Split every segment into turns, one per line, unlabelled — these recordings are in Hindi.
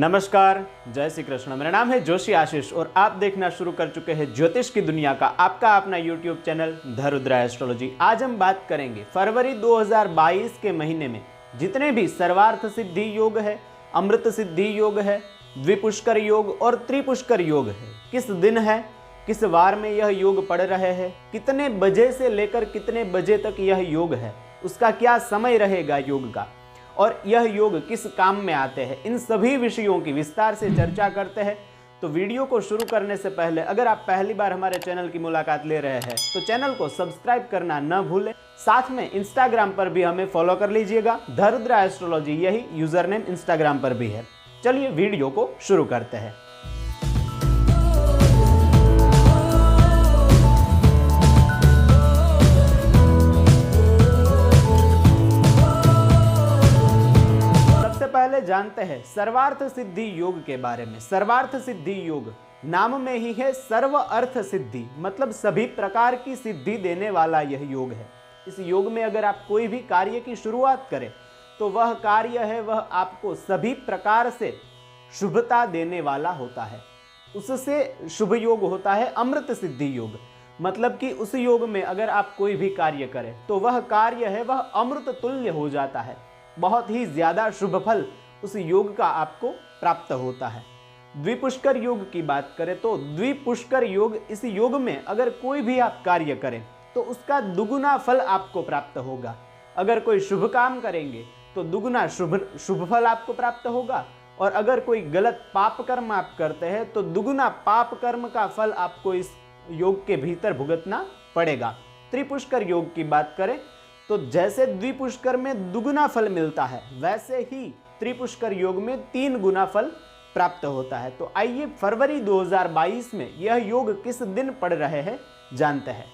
नमस्कार, जय श्री कृष्ण। मेरा नाम है जोशी आशीष और आप देखना शुरू कर चुके हैं ज्योतिष की दुनिया का आपका अपना YouTube channel the Rudra astrology. आज हम बात करेंगे फरवरी 2022 के महीने में जितने भी सर्वार्थ सिद्धि योग है, अमृत सिद्धि योग है, द्विपुष्कर योग और त्रिपुष्कर योग है, किस दिन है, किस वार में यह योग पड़ रहे हैं, कितने बजे से लेकर कितने बजे तक यह योग है, उसका क्या समय रहेगा योग का, और यह योग किस काम में आते हैं, इन सभी विषयों की विस्तार से चर्चा करते हैं। तो वीडियो को शुरू करने से पहले अगर आप पहली बार हमारे चैनल की मुलाकात ले रहे हैं तो चैनल को सब्सक्राइब करना न भूलें। साथ में इंस्टाग्राम पर भी हमें फॉलो कर लीजिएगा, द रुद्र एस्ट्रोलॉजी यही यूजर नेम इंस्टाग्राम पर भी है। चलिए वीडियो को शुरू करते हैं। पहले जानते हैं सर्वार्थ सिद्धि योग के बारे में। सर्वार्थ सिद्धि योग नाम में ही है सर्व अर्थ सिद्धि, मतलब सभी प्रकार की सिद्धि देने वाला यह योग है। इस योग में अगर आप कोई भी कार्य की शुरुआत करें तो वह कार्य है वह आपको सभी प्रकार से शुभता देने वाला होता है। उससे शुभ योग होता है अमृत सिद्धि योग, मतलब कि उस योग में अगर आप कोई भी कार्य करें तो वह कार्य है वह अमृत तुल्य हो जाता है। बहुत ही ज्यादा शुभ फल उस योग का आपको प्राप्त होता है। द्विपुष्कर योग की बात करें तो द्विपुष्कर योग, इस योग में अगर कोई भी आप कार्य करें तो उसका दुगुना फल आपको प्राप्त होगा। अगर कोई शुभ काम करेंगे तो दुगुना शुभ फल आपको प्राप्त होगा, और अगर कोई गलत पाप कर्म आप करते हैं तो दुगुना पाप कर्म का फल आपको इस योग के भीतर भुगतना पड़ेगा। त्रिपुष्कर योग की बात करें तो जैसे द्विपुष्कर में दुगुना फल मिलता है वैसे ही त्रिपुष्कर योग में 3 गुना फल प्राप्त होता है। तो आइए फरवरी 2022 में यह योग किस दिन पड़ रहे हैं जानते हैं।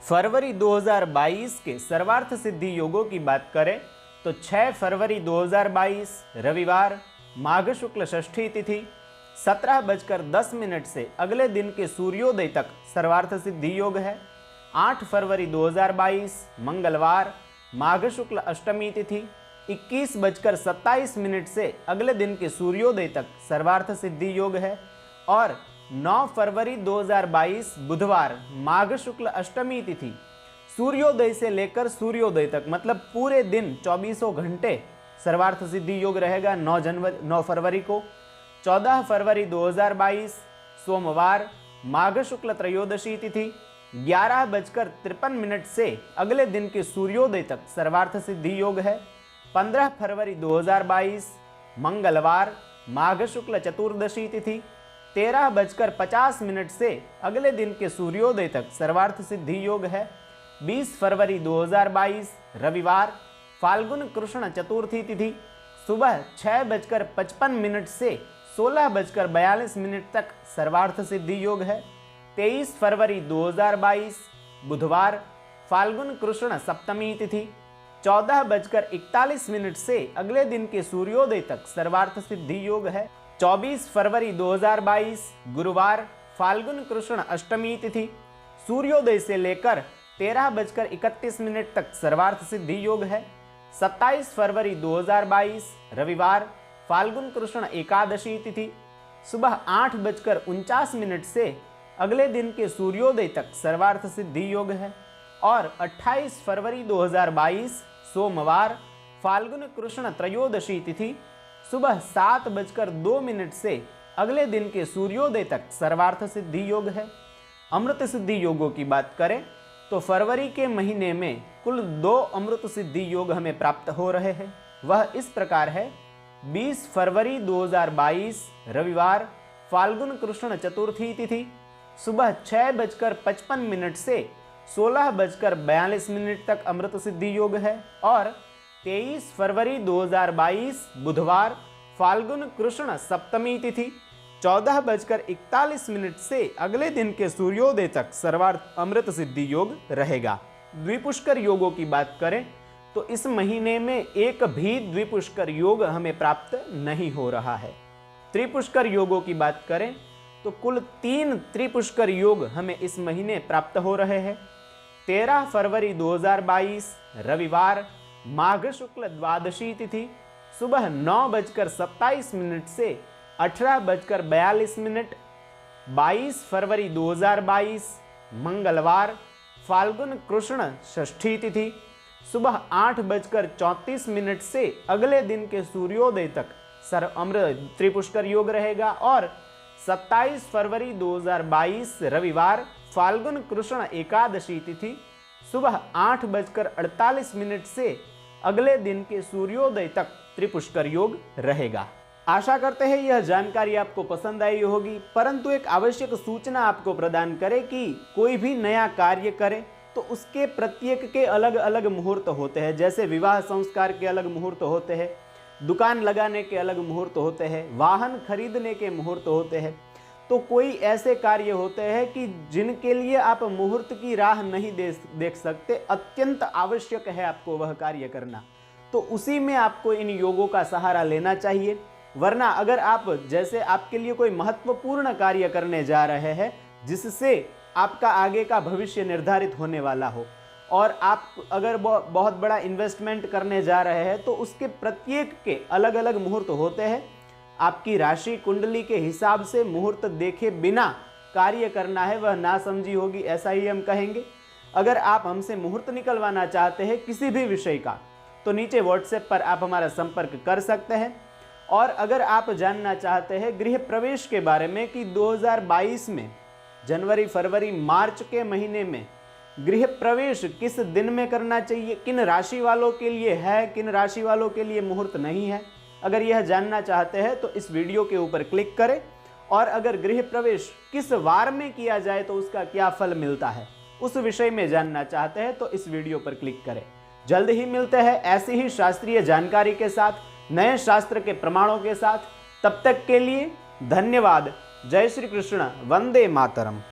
फरवरी 2022 के सर्वार्थ सिद्धि योगों की बात करें तो 6 फरवरी 2022 रविवार, माघ शुक्ल षष्ठी तिथि 17:10 से अगले दिन के सूर्योदय तक सर्वार्थ सिद्धि योग है। 8 फरवरी 2022 मंगलवार, माघ शुक्ल अष्टमी तिथि 21:27 से अगले दिन के सूर्योदय तक सर्वार्थ सिद्धि योग है। और 9 फरवरी 2022 बुधवार, माघ शुक्ल अष्टमी तिथि सूर्योदय से लेकर सूर्योदय तक, मतलब पूरे दिन 24 घंटे सर्वार्थ सिद्धि योग रहेगा। 9 फरवरी को 14 फरवरी 2022 सोमवार, माघ शुक्ल त्रयोदशी तिथि 11:53 से अगले दिन के सूर्योदय तक सर्वार्थ सिद्धि योग है। 15 फरवरी 2022 मंगलवार, माघ शुक्ल चतुर्दशी तिथि 13:50 से अगले दिन के सूर्योदय तक सर्वार्थ सिद्धि योग है। 20 फरवरी 2022 रविवार, फाल्गुन कृष्ण चतुर्थी तिथि सुबह 6:55 से 16:42 तक सर्वार्थ सिद्धि योग है। 23 फरवरी 2022 बुधवार, फाल्गुन कृष्ण सप्तमी तिथि 14:41 से अगले दिन के सूर्योदय तक सर्वार्थ सिद्धि योग है। 24 फरवरी 2022 गुरुवार, फाल्गुन कृष्ण अष्टमी तिथि सूर्योदय से लेकर 13:31 तक सर्वार्थ सिद्धि योग है। 27 फरवरी 2022 रविवार, फाल्गुन कृष्ण एकादशी तिथि सुबह 8:49 से अगले दिन के सूर्योदय तक सर्वार्थ सिद्धि योग है। और 28 फरवरी 2022 सोमवार, फाल्गुन कृष्ण त्रयोदशी तिथि सुबह 7:02 से अगले दिन के सूर्योदय तक सर्वार्थ सिद्धि योग है। अमृत सिद्धि योगों की बात करें तो फरवरी के महीने में कुल 2 अमृत सिद्धि योग हमें प्राप्त हो रहे हैं। वह इस प्रकार है। 20 फरवरी 2022 रविवार, फाल्गुन कृष्ण चतुर्थी तिथि सुबह 6:55 से 16:42 तक अमृत सिद्धि योग है। और 23 फरवरी 2022 बुधवार, फाल्गुन कृष्ण सप्तमी तिथि 14:41 से अगले दिन के सूर्योदय तक सर्वार्थ अमृत सिद्धि योग रहेगा। द्विपुष्कर योगों की बात करें तो इस महीने में एक भी द्विपुष्कर योग हमें प्राप्त नहीं हो रहा है। त्रिपुष्कर योगों की बात करें तो कुल 3 त्रिपुष्कर योग हमें इस महीने प्राप्त हो रहे हैं। 13 फरवरी 2022 रविवार, माघ शुक्ल द्वादशी तिथि सुबह 9:27 से 18:42, 22 फरवरी 2022 मंगलवार, फाल्गुन कृष्ण षष्ठी तिथि, सुबह 8:34 से अगले दिन के सूर्योदय तक सर्व अमृत त्रिपुष्कर योग रहेगा। और 27 फरवरी 2022 रविवार, फाल्गुन कृष्ण एकादशी तिथि, सुबह 8:48 से अगले दिन के सूर्योदय तक त्रिपुष्कर योग रहेगा। आशा करते हैं यह जानकारी आपको पसंद आई होगी, परंतु एक आवश्यक सूचना आपको प्रदान करें कि कोई भी नया कार्य करें तो उसके प्रत्येक के अलग अलग मुहूर्त होते हैं। जैसे विवाह संस्कार के अलग मुहूर्त होते हैं, दुकान लगाने के अलग मुहूर्त होते हैं, वाहन खरीदने के मुहूर्त होते हैं। तो कोई ऐसे कार्य होते हैं कि जिनके लिए आप मुहूर्त की राह नहीं देख सकते, अत्यंत आवश्यक है आपको वह कार्य करना, तो उसी में आपको इन योगों का सहारा लेना चाहिए। वरना अगर आप जैसे आपके लिए कोई महत्वपूर्ण कार्य करने जा रहे हैं जिससे आपका आगे का भविष्य निर्धारित होने वाला हो, और आप अगर बहुत बड़ा इन्वेस्टमेंट करने जा रहे हैं तो उसके प्रत्येक के अलग अलग मुहूर्त होते हैं। आपकी राशि कुंडली के हिसाब से मुहूर्त देखे बिना कार्य करना है वह नासमझी होगी, ऐसा ही हम कहेंगे। अगर आप हमसे मुहूर्त निकलवाना चाहते हैं किसी भी विषय का, तो नीचे व्हाट्सएप पर आप हमारा संपर्क कर सकते हैं। और अगर आप जानना चाहते हैं गृह प्रवेश के बारे में कि 2022 में जनवरी फरवरी मार्च के महीने में गृह प्रवेश किस दिन में करना चाहिए, किन राशि वालों के लिए है, किन राशि वालों के लिए मुहूर्त नहीं है, अगर यह जानना चाहते हैं तो इस वीडियो के ऊपर क्लिक करें। और अगर गृह प्रवेश किस वार में किया जाए तो उसका क्या फल मिलता है, उस विषय में जानना चाहते हैं तो इस वीडियो पर क्लिक करें। जल्द ही मिलते हैं ऐसी ही शास्त्रीय जानकारी के साथ, नए शास्त्र के प्रमाणों के साथ। तब तक के लिए धन्यवाद। जय श्री कृष्ण, वंदे मातरम।